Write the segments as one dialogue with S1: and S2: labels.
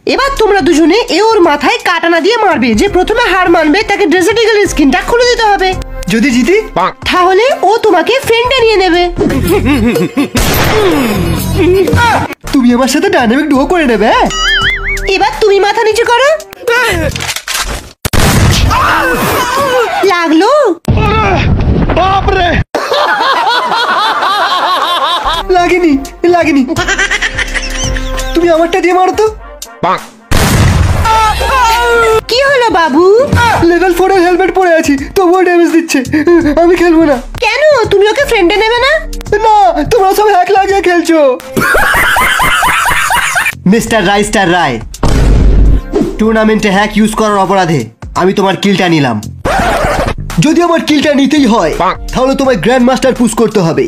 S1: এবার তোমরা দুজনে ওর মাথায় কাটানা দিয়ে মারবে। যে প্রথমে হার মানবে তাকে ডেজার্ট ইগলের স্কিনটা খুলে দিতে হবে।
S2: যদি জিতি
S1: তাহলে ও তোমাকে ফ্রেন্ডে নিয়ে নেবে।
S2: তুমি আমার সাথে ডাইনামিক ডুও করে নেবে।
S1: এবার তুমি মাথা নিচু করো। লাগলো?
S2: বাপরে, লাগেনি লাগেনি। তুমি আমারটা দিয়ে মারো তো।
S1: কি হলো বাবু?
S2: লেভেল 4 এর হেলমেট পরে আছি, তবুও ড্যামেজ দিচ্ছে। আমি খেলবো না।
S1: কেন? তুমি ওকে ফ্রেন্ডে নেবে না?
S2: না, তোমরা সব হ্যাক লাগিয়ে খেলছো। মিস্টার রাইস্টার রায়, টুর্নামেন্টে হ্যাক ইউজ করার অপরাধে আমি তোমার কিলটা নিলাম। যদি আমার কিলটা নিতেই হয় তাহলে তোমায় গ্র্যান্ড মাস্টার পুশ করতে হবে।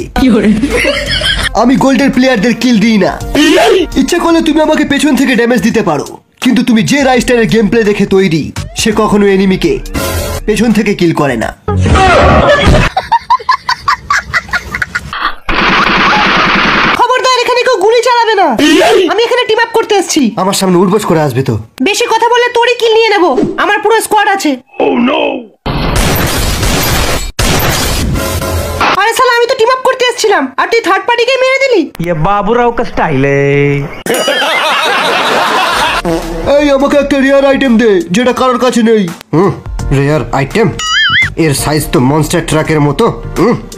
S2: আমি গোল্ডের প্লেয়ারদের কিল দিই না। ইচ্ছা করলে তুমি আমাকে পেছন থেকে ড্যামেজ দিতে পারো, কিন্তু তুমি যে রাইস্টারের গেম প্লে দেখে তৈরি, সে কখনো এনিমিকে পেছন থেকে কিল করে না।
S1: খবরদার, এখানে কেউ গুলি চালাবে না। আমি এখানে টিম আপ করতে এসেছি।
S2: আমার সামনে উঠবোস করে আসবে তো।
S1: বেশি কথা বললে তোরই কিল নিয়ে নেব। আমার পুরো স্কোয়াড আছে। আরে শালা, আমি তো টিম আপ করতে এসেছিলাম আর তুই থার্ড পার্টিকে মেরে দিলি।
S3: ये बाबूराव का स्टाइल है।
S2: এই আমাকে একটা রেয়ার আইটেম দে, যেটা কারোর কাছে নেই। Rare item? এর সাইজ তো মনস্টার ট্রাকের মতো।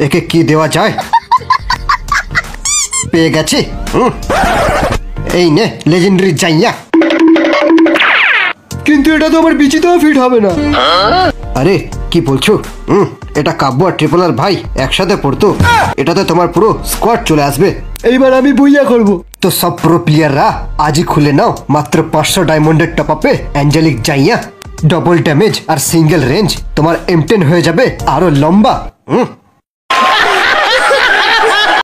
S2: একে কি দেওয়া যায়? পেয়ে গেছি। এই নে লেজেন্ডারি জাইয়া। কিন্তু এটা তো আমার বিচিতেও ফিট হবে না। আরে কি বলছো? এটা কাব্য আর ট্রিপল আর ভাই একসাথে পড়তো। এটাতে তোমার পুরো স্কোয়াড চলে আসবে। এইবার আমি বুইয়া করব। তো সব প্রো প্লেয়াররা আজই খুলে নাও মাত্র 500 ডায়মন্ডের টপ আপে অ্যাঞ্জেলিক জাইয়া। ডবল ড্যামেজ আর সিঙ্গেল রেঞ্জ। তোমার M10 হয়ে যাবে আরো লম্বা।